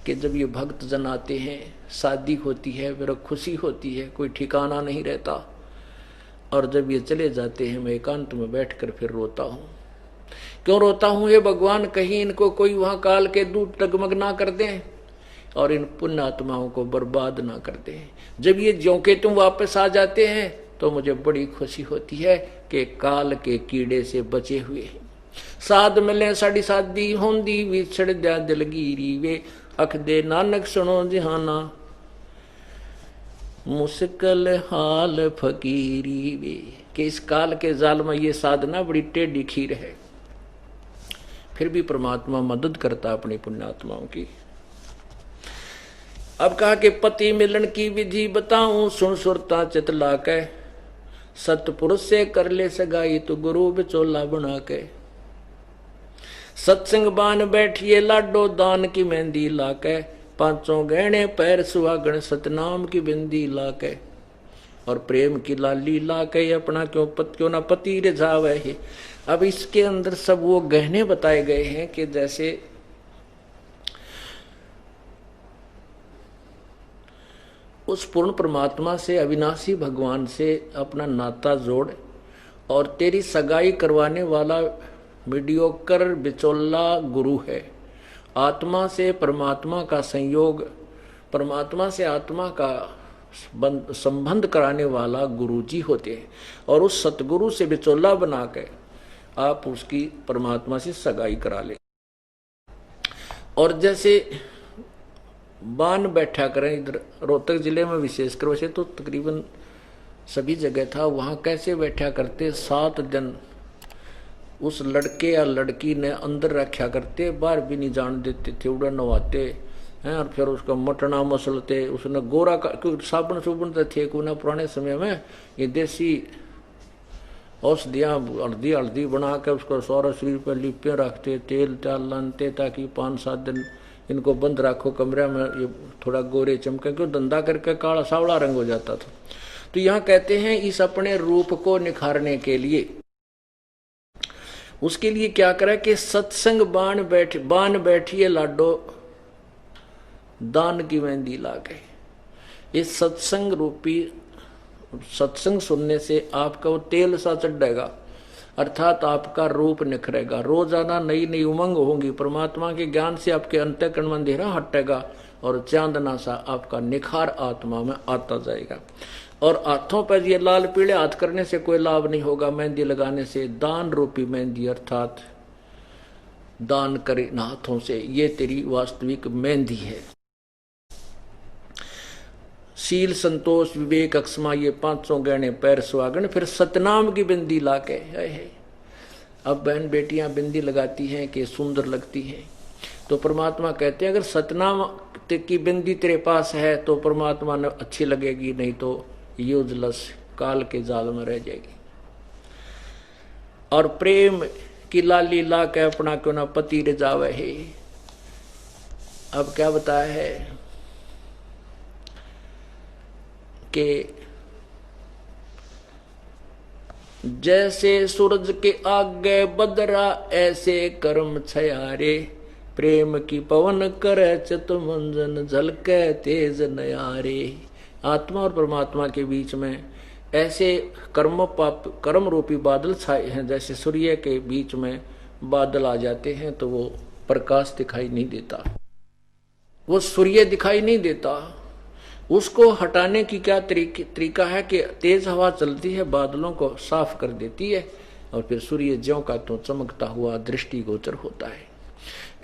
कि जब ये भक्त जन आते हैं, शादी होती है, फिर खुशी होती है, कोई ठिकाना नहीं रहता, और जब ये चले जाते हैं मैं एकांत में बैठकर फिर रोता हूँ। क्यों रोता हूँ? हे भगवान, कहीं इनको कोई वहां काल के दूत डगमग ना कर दें और इन पुण्य आत्माओं को बर्बाद ना कर दें। जब ये ज्यों के तुम वापस आ जाते हैं तो मुझे बड़ी खुशी होती है कि काल के कीड़े से बचे हुए हैं। साध मिले साड़ी सादी होंदी विछड़ दिया दिलगीरी वे, अख दे नानक सुनो जहाना मुश्किल हाल फकीरी वे। कि इस काल के जाल में ये साधना बड़ी टेढ़ी खीर है, फिर भी परमात्मा मदद करता अपनी पुण्यात्माओं की। अब कहा कि पति मिलन की विधि बताऊं, सुन सुरता चितला के, सतपुरुष से कर ले सगाई तो गुरु बिचोला बना के। सत्संग बान बैठिए लाडो दान की मेहंदी लाके, पांचों गहने पैर सुहागण सतनाम की बिंदी लाके। और प्रेम की लाली लाके अपना क्यों ना पति रिझावे है। अब इसके अंदर सब वो गहने बताए गए हैं कि जैसे उस पूर्ण परमात्मा से, अविनाशी भगवान से अपना नाता जोड़, और तेरी सगाई करवाने वाला मीडियोकर बिचौला गुरु है। आत्मा से परमात्मा का संयोग, परमात्मा से आत्मा का संबंध कराने वाला गुरु जी होते हैं, और उस सतगुरु से बिचौला बना के आप उसकी परमात्मा से सगाई करा ले। और जैसे बान बैठा करें, इधर रोहतक जिले में विशेषकर, वैसे तो तकरीबन सभी जगह था, वहां कैसे बैठा करते, 7 दिन उस लड़के या लड़की ने अंदर रखा करते, बाहर भी नहीं जान देते थे, उड़ा नवाते हैं, और फिर उसका मटना मसलते, उसने गोरा का, क्योंकि साबुन सुबुन तो थे को ना पुराने समय में, ये देसी औषधियाँ हल्दी हल्दी बना के उसको सारा शरीर पर लिपे रखते, तेल ताल लानते, ताकि 5-7 दिन इनको बंद रखो कमरे में, ये थोड़ा गोरे चमके, क्यों धंधा करके काला सावला रंग हो जाता था। तो यहाँ कहते हैं इस अपने रूप को निखारने के लिए, उसके लिए क्या करे कि सत्संग बान बैठिए लाडो दान की मेहंदी ला गए। इस सत्संग रूपी, सत्संग सुनने से आपका वो तेल सा चढ़ेगा, अर्थात आपका रूप निखरेगा, रोजाना नई नई उमंग होंगी, परमात्मा के ज्ञान से आपके अंतःकरण में अंधेरा हटेगा, और चांदना सा आपका निखार आत्मा में आता जाएगा। और हाथों पर ये लाल पीले हाथ करने से कोई लाभ नहीं होगा, मेहंदी लगाने से। दान रूपी मेहंदी, अर्थात दान करे इन हाथों से, ये तेरी वास्तविक मेहंदी है। शील संतोष विवेक अक्षमा, ये 500 गहने पैर सुहागण, फिर सतनाम की बिंदी लाके है। अब बहन बेटियां बिंदी लगाती हैं कि सुंदर लगती हैं, तो परमात्मा कहते हैं अगर सतनाम की बिंदी तेरे पास है तो परमात्मा ने अच्छी लगेगी, नहीं तो यूजलेस काल के जाल में रह जाएगी। और प्रेम की लाली ला के अपना क्यों ना पति रिझावे है। अब क्या बताया है कि जैसे सूरज के आगे बदरा ऐसे कर्म छयारे, प्रेम की पवन करे चित मंजन झलके तेज नयारे। आत्मा और परमात्मा के बीच में ऐसे कर्म रूपी बादल छाए हैं, जैसे सूर्य के बीच में बादल आ जाते हैं तो वो प्रकाश दिखाई नहीं देता, वो सूर्य दिखाई नहीं देता। उसको हटाने की क्या तरीका है कि तेज हवा चलती है, बादलों को साफ कर देती है, और फिर सूर्य ज्यों का तो चमकता हुआ दृष्टिगोचर होता है।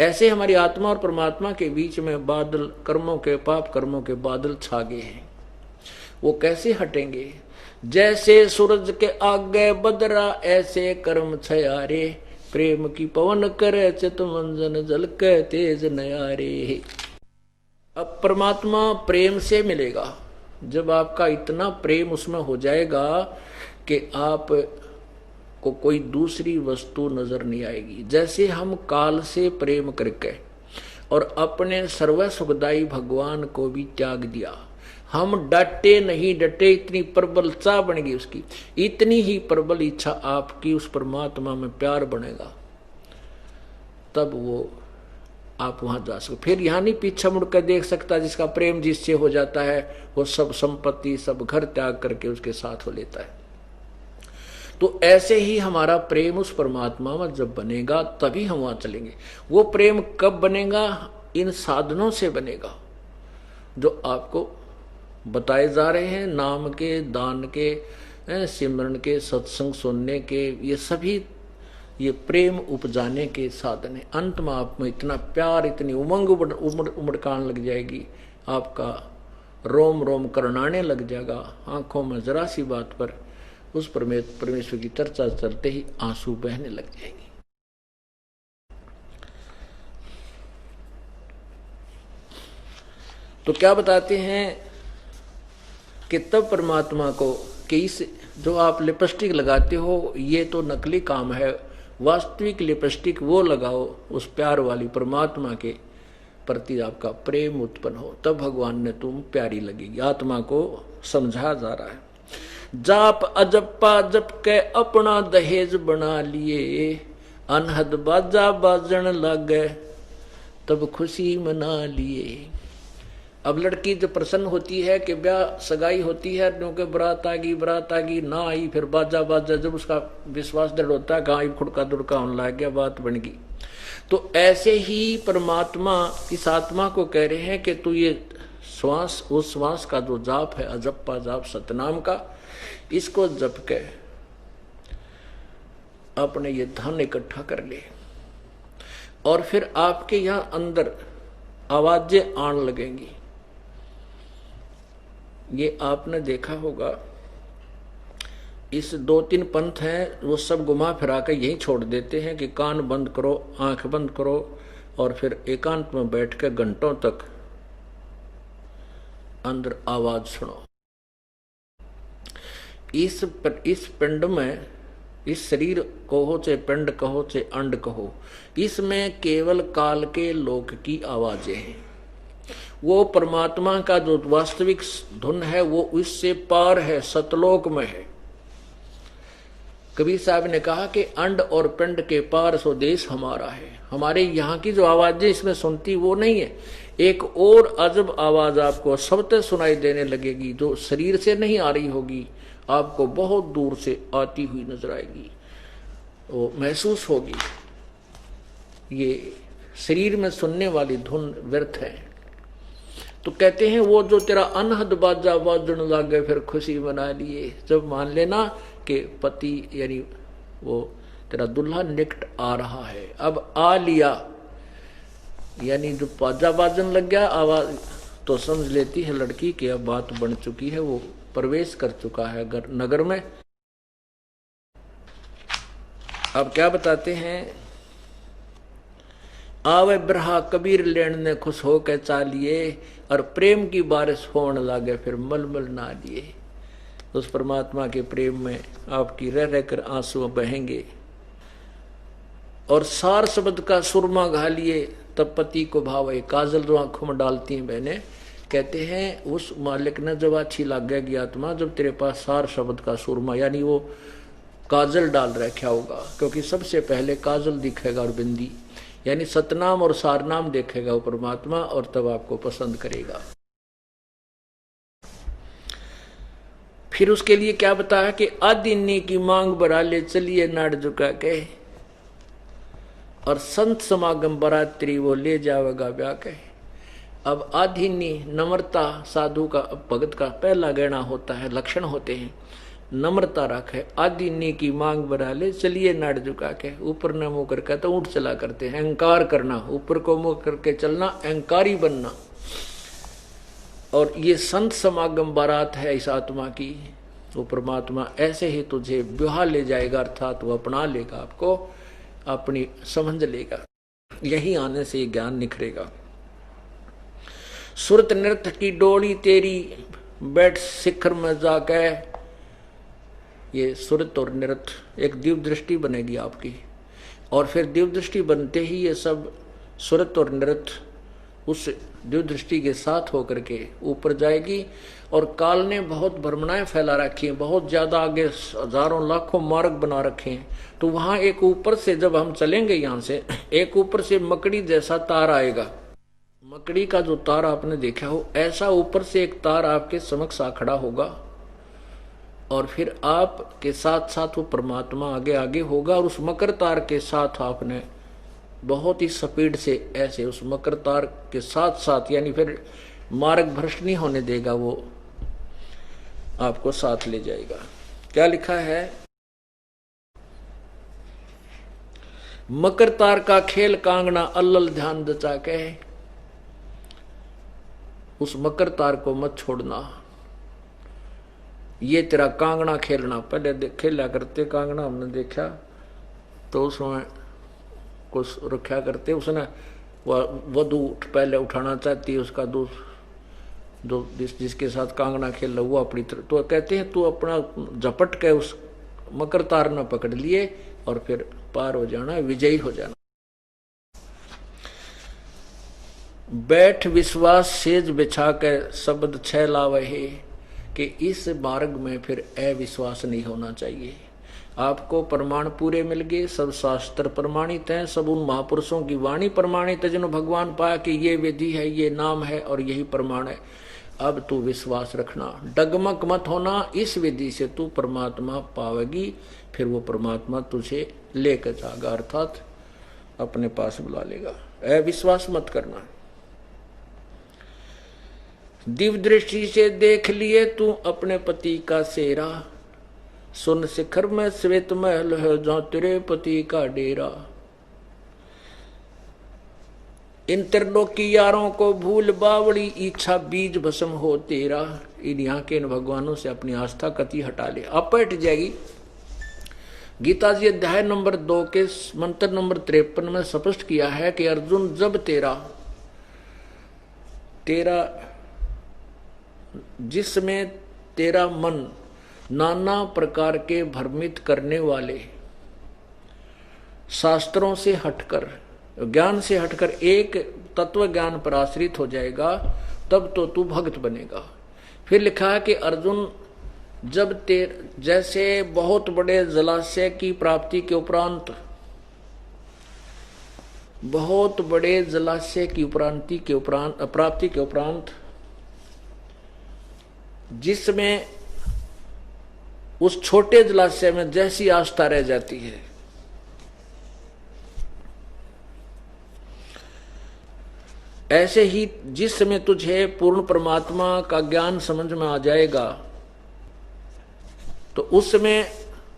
ऐसे हमारी आत्मा और परमात्मा के बीच में बादल, कर्मों के, पाप कर्मों के बादल छा गए हैं। वो कैसे हटेंगे? जैसे सूरज के आगे बदरा ऐसे कर्म छयारे, प्रेम की पवन करे चित मंजन झलके तेज नयारे। अब परमात्मा प्रेम से मिलेगा, जब आपका इतना प्रेम उसमें हो जाएगा कि आप को कोई दूसरी वस्तु नजर नहीं आएगी। जैसे हम काल से प्रेम करके और अपने सर्व सुखदायी भगवान को भी त्याग दिया, हम डटे नहीं डटे, इतनी प्रबल चाह बनेगी उसकी, इतनी ही प्रबल इच्छा आपकी उस परमात्मा में प्यार बनेगा, तब वो आप वहां जा सको। फिर यहाँ नहीं पीछे मुड़कर देख सकता। जिसका प्रेम जिससे हो जाता है वो सब संपत्ति सब घर त्याग करके उसके साथ हो लेता है। तो ऐसे ही हमारा प्रेम उस परमात्मा में जब बनेगा तभी हम वहां चलेंगे। वो प्रेम कब बनेगा? इन साधनों से बनेगा जो आपको बताए जा रहे हैं, नाम के, दान के, सिमरन के, सत्संग सुनने के। ये सभी ये प्रेम उपजाने के साधन है। अंत में आप में इतना प्यार, इतनी उमंग उमड़कान लग जाएगी, आपका रोम रोम करनाने लग जाएगा। आंखों में जरा सी बात पर उस परमेश्वर की चर्चा चलते ही आंसू बहने लग जाएंगे। तो क्या बताते हैं कि तब परमात्मा को कि इस जो आप लिपस्टिक लगाते हो ये तो नकली काम है, वास्तविक लिपस्टिक वो लगाओ उस प्यार वाली परमात्मा के प्रति आपका प्रेम उत्पन्न हो, तब भगवान ने तुम प्यारी लगेगी। आत्मा को समझा जा रहा है। जाप अजप्पा जप के अपना दहेज बना लिए, अनहद बाजा बाजन लागे तब खुशी मना लिए। अब लड़की जब प्रसन्न होती है कि ब्याह सगाई होती है, क्योंकि बरात आ गई ना आई, फिर बाजा बाजा, जब उसका विश्वास दृढ़ होता है कहाँ खुड़का दुड़का होने लग गया, बात बन गई। तो ऐसे ही परमात्मा इस आत्मा को कह रहे हैं कि तू ये श्वास, उस श्वास का जो जाप है अजप्पा जाप सतनाम का, इसको जप के अपने ये धन इकट्ठा कर ले। और फिर आपके यहां अंदर आवाजें आने लगेंगी। ये आपने देखा होगा, इस 2-3 पंथ हैं वो सब घुमा फिरा कर यही छोड़ देते हैं कि कान बंद करो, आंख बंद करो और फिर एकांत में बैठ कर घंटों तक अंदर आवाज सुनो। इस पिंड में, इस शरीर कहो चाहे पिंड कहो चाहे अंड कहो, इसमें केवल काल के लोक की आवाजें हैं। वो परमात्मा का जो वास्तविक धुन है वो इससे पार है, सतलोक में है। कबीर साहब ने कहा कि अंड और पिंड के पार सो देश हमारा है। हमारे यहाँ की जो आवाजें इसमें सुनती वो नहीं है, एक और अजब आवाज आपको सबसे सुनाई देने लगेगी जो शरीर से नहीं आ रही होगी, आपको बहुत दूर से आती हुई नजर आएगी, वो महसूस होगी। ये शरीर में सुनने वाली धुन व्यर्थ है। तो कहते हैं वो जो तेरा अनहद बाजा बाजन लागे फिर खुशी मना लिए। जब मान लेना कि पति यानी वो तेरा दुल्हा निकट आ रहा है, अब आ लिया, यानी जो बाजा बाजन लग गया आवाज, तो समझ लेती है लड़की कि अब बात बन चुकी है, वो प्रवेश कर चुका है नगर में। अब क्या बताते हैं, आवे ब्रहा कबीर लेन ने खुश होकर चालिए, और प्रेम की बारिश होने लागे फिर मलमल ना लिए। उस परमात्मा के प्रेम में आपकी रह रहकर आंसू बहेंगे, और सार शब्द का सुरमा घालिए तब पति को भावे। काजल जो आंखों में डालती हैं बहनें, कहते हैं उस मालिक ने जब अच्छी लागेगी आत्मा, जब तेरे पास सार शब्द का सुरमा यानी वो काजल डाल रखा होगा, क्योंकि सबसे पहले काजल दिखेगा और बिंदी, यानी सतनाम और सारनाम देखेगा वो परमात्मा, और तब आपको पसंद करेगा। फिर उसके लिए क्या बताया कि आदिन्नी की मांग बरा ले चलिए नाड़ झुका के, और संत समागम बरात्री वो ले जावेगा ब्याह के। अब आधिनी नम्रता साधु का भगत का पहला गहना होता है, लक्षण होते हैं, नम्रता रखे। आदिनी की मांग बरा ले चलिए नाड़ झुका के, ऊपर न मुंह करके तो ऊंट चला करते हैं, अहंकार करना, ऊपर को मुंह करके चलना, अहंकारी बनना। और ये संत समागम बारात है इस आत्मा की, वो परमात्मा ऐसे ही तुझे ब्याह ले जाएगा, अर्थात वो अपना लेगा, आपको अपनी समझ लेगा। यही आने से ज्ञान निखरेगा। सुरत नृत्य की डोली तेरी बैठ शिखर में जाके, ये सुरत और नृत्य एक दिव्य दृष्टि बनेगी आपकी, और फिर दिव्य दृष्टि बनते ही ये सब सुरत और नृत्य उस दिव्य दृष्टि के साथ होकर के ऊपर जाएगी। और काल ने बहुत भ्रमणाएं फैला रखी हैं, बहुत ज्यादा आगे हजारों लाखों मार्ग बना रखे हैं। तो वहां एक ऊपर से जब हम चलेंगे यहां से, एक ऊपर से मकड़ी जैसा तार आएगा। मकड़ी का जो तार आपने देखा हो, ऐसा ऊपर से एक तार आपके समक्ष आ खड़ा होगा और फिर आपके साथ साथ वो परमात्मा आगे आगे होगा। और उस मकर तार के साथ आपने बहुत ही स्पीड से ऐसे उस मकर तार के साथ साथ, यानी फिर मार्ग भ्रष्ट नहीं होने देगा, वो आपको साथ ले जाएगा। क्या लिखा है? मकर तार का खेल कांगना अल्लल ध्यान दचा के, उस मकर तार को मत छोड़ना, ये तेरा कांगना खेलना। पहले खेला करते कांगना, हमने देखा तो उसमें कुछ रखा करते, उसने वधू पहले उठाना चाहती है उसका जिसके साथ कांगना खेल रहा वो अपनी तरफ, तो कहते हैं तू अपना झपट के उस मकर तार न पकड़ लिए और फिर पार हो जाना, विजयी हो जाना। बैठ विश्वास सेज बिछा के शब्द छह लावहे, कि इस मार्ग में फिर अविश्वास नहीं होना चाहिए। आपको प्रमाण पूरे मिल गए, सब शास्त्र प्रमाणित हैं, सब उन महापुरुषों की वाणी प्रमाणित है जिन्होंने भगवान पाया कि ये विधि है, ये नाम है और यही प्रमाण है। अब तू विश्वास रखना, डगमग मत होना, इस विधि से तू परमात्मा पावेगी, फिर वो परमात्मा तुझे लेकर जाएगा, अर्थात अपने पास बुला लेगा। अविश्वास मत करना। दिव्य दृष्टि से देख लिए तू अपने पति का सेरा, सुन शिखर में श्वेत महल है जहां तेरे पति का डेरा। इन त्रिलोकी यारों को भूल बावड़ी, इच्छा बीज भस्म हो तेरा। इन यहाँ के इन भगवानों से अपनी आस्था कति हटा ले, अब हट जाएगी। गीता जी अध्याय नंबर 2 के मंत्र नंबर 53 में स्पष्ट किया है कि अर्जुन, जब तेरा जिसमें तेरा मन नाना प्रकार के भ्रमित करने वाले शास्त्रों से हटकर, ज्ञान से हटकर एक तत्व ज्ञान पर आश्रित हो जाएगा, तब तो तू भक्त बनेगा। फिर लिखा है कि अर्जुन, जब जैसे बहुत बड़े जलाशय की प्राप्ति के उपरांत, बहुत बड़े जलाशय की प्राप्ति के उपरांत जिसमें उस छोटे जलाशय में जैसी आस्था रह जाती है, ऐसे ही जिस समय तुझे पूर्ण परमात्मा का ज्ञान समझ में आ जाएगा, तो उस समय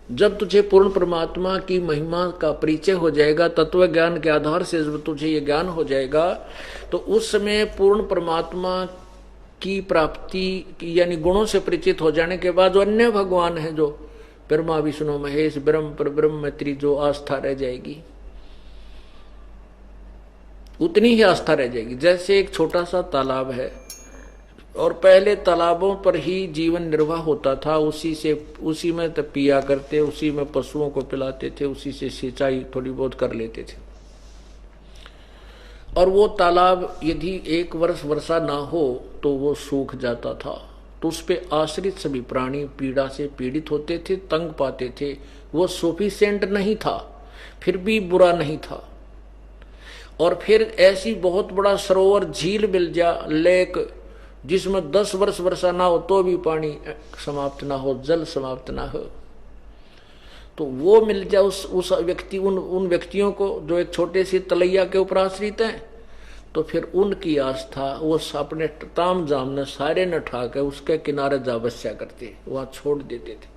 जब तुझे पूर्ण परमात्मा की महिमा का परिचय हो जाएगा, तत्व ज्ञान के आधार से जब तुझे ये ज्ञान हो जाएगा, तो उस समय पूर्ण परमात्मा की प्राप्ति यानी गुणों से परिचित हो जाने के बाद जो अन्य भगवान है, जो ब्रह्मा विष्णु महेश ब्रह्म पर ब्रह्म मैत्री, जो आस्था रह जाएगी उतनी ही आस्था रह जाएगी। जैसे एक छोटा सा तालाब है और पहले तालाबों पर ही जीवन निर्वाह होता था, उसी में पिया करते, उसी में पशुओं को पिलाते थे, उसी से सिंचाई थोड़ी बहुत कर लेते थे। और वो तालाब यदि एक वर्ष वर्षा ना हो तो वो सूख जाता था, तो उस पे आश्रित सभी प्राणी पीड़ा से पीड़ित होते थे, तंग पाते थे। वो सफिशिएंट नहीं था, फिर भी बुरा नहीं था। और फिर ऐसी बहुत बड़ा सरोवर झील मिल जा, लेक, जिसमें 10 वर्ष वर्षा ना हो तो भी पानी समाप्त ना हो, जल समाप्त ना हो, तो वो मिल जाए उस व्यक्ति उन व्यक्तियों को जो एक छोटे सी तलैया के ऊपर आश्रित हैं, तो फिर उनकी आस्था वो अपने ताम जाम ने सारे न ठाकर उसके किनारे जा बस्या करते, वहां छोड़ देते थे।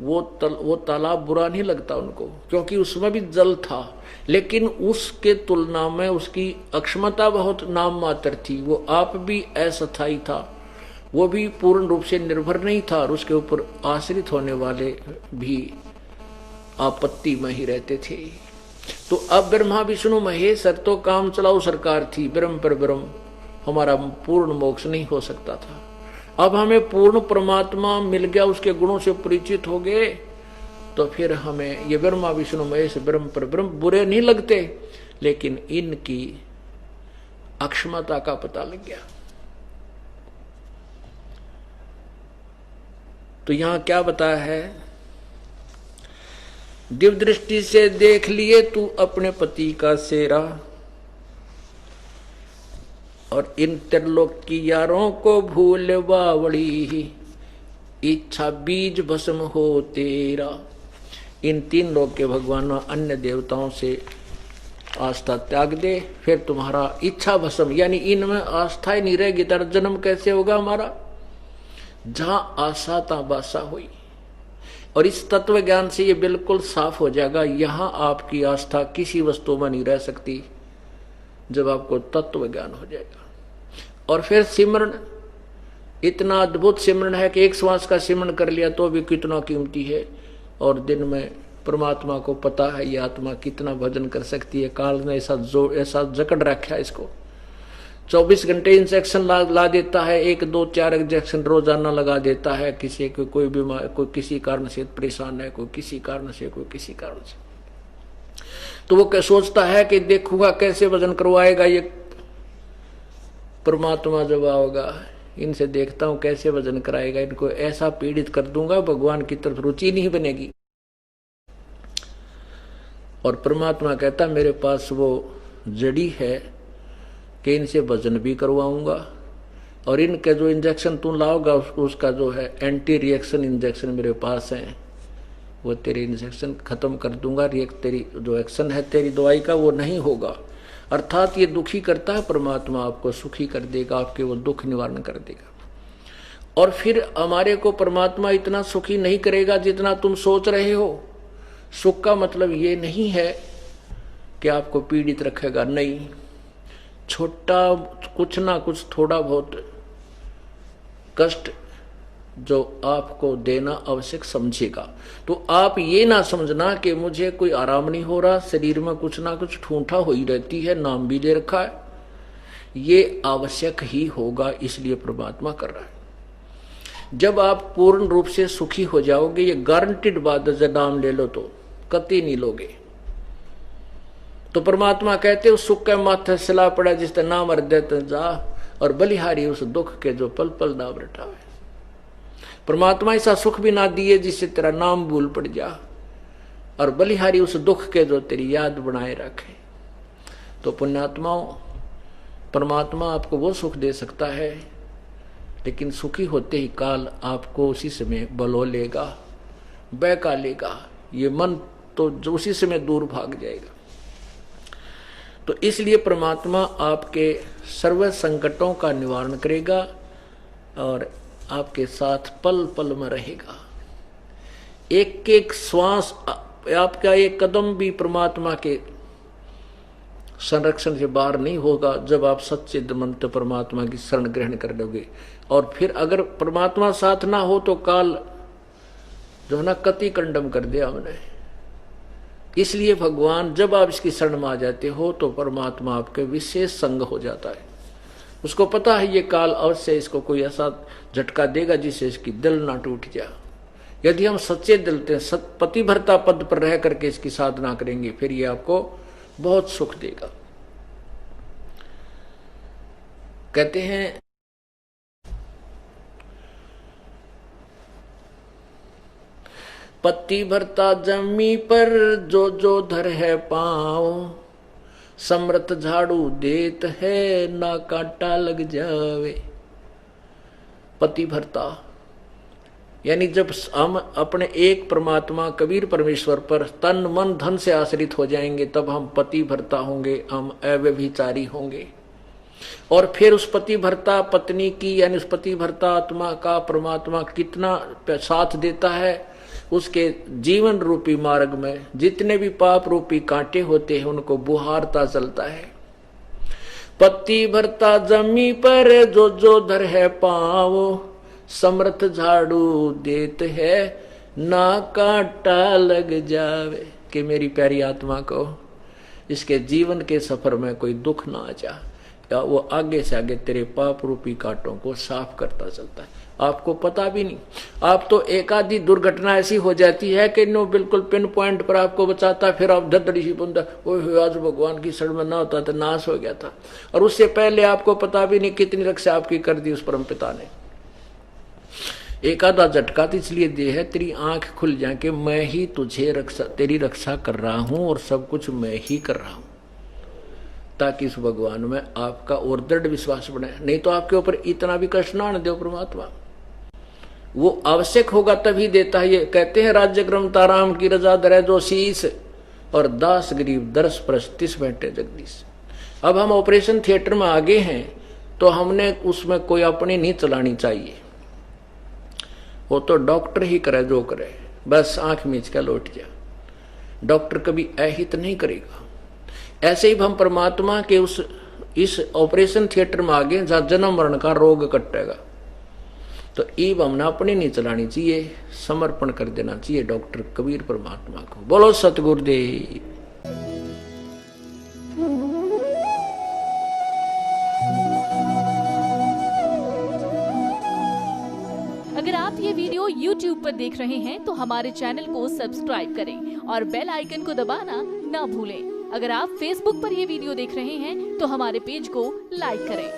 वो तालाब बुरा नहीं लगता उनको, क्योंकि उसमें भी जल था, लेकिन उसके तुलना में उसकी अक्षमता बहुत नाम मात्र थी। वो आप भी अस्थायी था, वो भी पूर्ण रूप से निर्भर नहीं था, और उसके ऊपर आश्रित होने वाले भी आपत्ति में ही रहते थे। तो अब ब्रह्मा विष्णु महेश तो काम चलाऊ सरकार थी, ब्रह्म पर ब्रह्म, हमारा पूर्ण मोक्ष नहीं हो सकता था। अब हमें पूर्ण परमात्मा मिल गया, उसके गुणों से परिचित हो गए, तो फिर हमें ये ब्रह्मा विष्णु महेश ब्रह्म पर ब्रह्म बुरे नहीं लगते, लेकिन इनकी अक्षमता का पता लग गया। तो यहां क्या बताया है, दिव्य दृष्टि से देख लिए तू अपने पति का सेरा, और इन त्रिलोक की यारों को भूल बावड़ी, इच्छा बीज भस्म हो तेरा। इन तीन लोक के भगवानों अन्य देवताओं से आस्था त्याग दे, फिर तुम्हारा इच्छा भस्म, यानी इनमें आस्था ही नहीं रहेगी, तर जन्म कैसे होगा हमारा। जहां आशा ता बासा हुई, और इस तत्व ज्ञान से ये बिल्कुल साफ हो जाएगा, यहां आपकी आस्था किसी वस्तु में नहीं रह सकती जब आपको तत्व ज्ञान हो जाएगा। और फिर सिमरन, इतना अद्भुत सिमरन है कि एक श्वास का सिमरन कर लिया तो भी कितना कीमती है। और दिन में परमात्मा को पता है ये आत्मा कितना भजन कर सकती है। काल ने ऐसा जकड़ रखा है इसको, 24 घंटे इंजेक्शन ला देता है, 1 2 4 इंजेक्शन रोजाना लगा देता है। किसी को कोई बीमार, कोई किसी कारण से परेशान है, कोई किसी कारण से, कोई किसी कारण से, तो वो सोचता है कि देखूंगा कैसे वजन करवाएगा ये परमात्मा जब आओगा, इनसे देखता हूं कैसे वजन कराएगा, इनको ऐसा पीड़ित कर दूंगा भगवान की तरफ रुचि नहीं बनेगी। और परमात्मा कहता मेरे पास वो जड़ी है कि इनसे वजन भी करवाऊंगा, और इनके जो इंजेक्शन तू लाओगा उसका जो है एंटी रिएक्शन इंजेक्शन मेरे पास है, वो तेरी इंजेक्शन खत्म कर दूंगा, तेरी जो एक्शन है तेरी दवाई का वो नहीं होगा। अर्थात ये दुखी करता है परमात्मा, आपको सुखी कर देगा, आपके वो दुख निवारण कर देगा। और फिर हमारे को परमात्मा इतना सुखी नहीं करेगा जितना तुम सोच रहे हो। सुख का मतलब ये नहीं है कि आपको पीड़ित रखेगा, नहीं, छोटा कुछ ना कुछ थोड़ा बहुत कष्ट जो आपको देना आवश्यक समझेगा। तो आप ये ना समझना कि मुझे कोई आराम नहीं हो रहा, शरीर में कुछ ना कुछ ठूंठा हो ही रहती है, नाम भी दे रखा है, ये आवश्यक ही होगा, इसलिए परमात्मा कर रहा है। जब आप पूर्ण रूप से सुखी हो जाओगे, ये गारंटीड बात है, नाम ले लो तो कति नहीं लोगे। तो परमात्मा कहते उस सुख के माथे सिला पड़ा जिसते नाम हृदय जा, और बलिहारी उस दुख के जो पल पल नाम रटावे। परमात्मा ऐसा सुख भी ना दिए जिससे तेरा नाम भूल पड़ जा, और बलिहारी उस दुख के जो तेरी याद बनाए रखे। तो पुण्यात्माओं, परमात्मा आपको वो सुख दे सकता है, लेकिन सुखी होते ही काल आपको उसी समय बलो लेगा, बहका लेगा, ये मन तो जो उसी समय दूर भाग जाएगा। तो इसलिए परमात्मा आपके सर्व संकटों का निवारण करेगा और आपके साथ पल पल में रहेगा। एक एक श्वास, आपका एक कदम भी परमात्मा के संरक्षण से बाहर नहीं होगा जब आप सच्चे मन से परमात्मा की शरण ग्रहण कर लोगे। और फिर अगर परमात्मा साथ ना हो तो काल जो है ना कति कंडम कर दिया हमने। इसलिए भगवान जब आप इसकी शरण में आ जाते हो तो परमात्मा आपके विशेष संग हो जाता है। उसको पता है ये काल अवश्य इसको कोई ऐसा झटका देगा जिससे इसकी दिल ना टूट जाए। यदि हम सच्चे दिल से पतिव्रता पद पर रह करके इसकी साधना करेंगे फिर ये आपको बहुत सुख देगा। कहते हैं पतिव्रता जमी पर जो जो धर है पाँव, समर्थ झाड़ू देत है ना कांटा लग जावे। पतिव्रता यानी जब हम अपने एक परमात्मा कबीर परमेश्वर पर तन मन धन से आश्रित हो जाएंगे तब हम पतिव्रता होंगे, हम अव्यभिचारी होंगे। और फिर उस पतिव्रता पत्नी की यानी उस पतिव्रता आत्मा का परमात्मा कितना साथ देता है। उसके जीवन रूपी मार्ग में जितने भी पाप रूपी कांटे होते हैं उनको बुहारता चलता है। पतिव्रता जमी पर जो जो धर है पाँव, समर्थ झाड़ू देत है ना कांटा लग जावे। कि मेरी प्यारी आत्मा को इसके जीवन के सफर में कोई दुख ना आ जाए, या वो आगे से आगे तेरे पाप रूपी कांटों को साफ करता चलता है। आपको पता भी नहीं। आप तो एक आधी दुर्घटना ऐसी हो जाती है कि नो बिल्कुल पिन पॉइंट पर आपको बचाता, फिर आप धड़धड़ी सी बुंदा, ओह आज भगवान की शरण में ना होता तो नाश हो गया था। और उससे पहले आपको पता भी नहीं कितनी रक्षा आपकी कर दी उस परम पिता ने। एक आधा झटका तो इसलिए दे है तेरी आंख खुल जाए कि मैं ही तुझे रक्षा, तेरी रक्षा कर रहा हूं और सब कुछ मैं ही कर रहा हूं, ताकि इस भगवान में आपका और दृढ़ विश्वास बने। नहीं तो आपके ऊपर इतना भी कष्ट ना आने दो परमात्मा। वो आवश्यक होगा तभी देता है। ये कहते हैं राज्य क्रम ताराम की रजा धरे जो शीश, और दास गरीब दरस प्रस्तिस बैठे जगदीश। अब हम ऑपरेशन थिएटर में आगे हैं तो हमने उसमें कोई अपनी नहीं चलानी चाहिए, वो तो डॉक्टर ही करे जो करे, बस आंख मीच कर लौट गया। डॉक्टर कभी अहित नहीं करेगा। ऐसे ही हम परमात्मा के इस ऑपरेशन थिएटर में आगे जहां जन्म मरण का रोग कटेगा, तो ईब हमने अपनी नहीं चलानी चाहिए, समर्पण कर देना चाहिए डॉक्टर कबीर परमात्मा को। बोलो सतगुरुदेव। अगर आप ये वीडियो YouTube पर देख रहे हैं तो हमारे चैनल को सब्सक्राइब करें और बेल आइकन को दबाना ना भूलें। अगर आप Facebook पर ये वीडियो देख रहे हैं तो हमारे पेज को लाइक करें।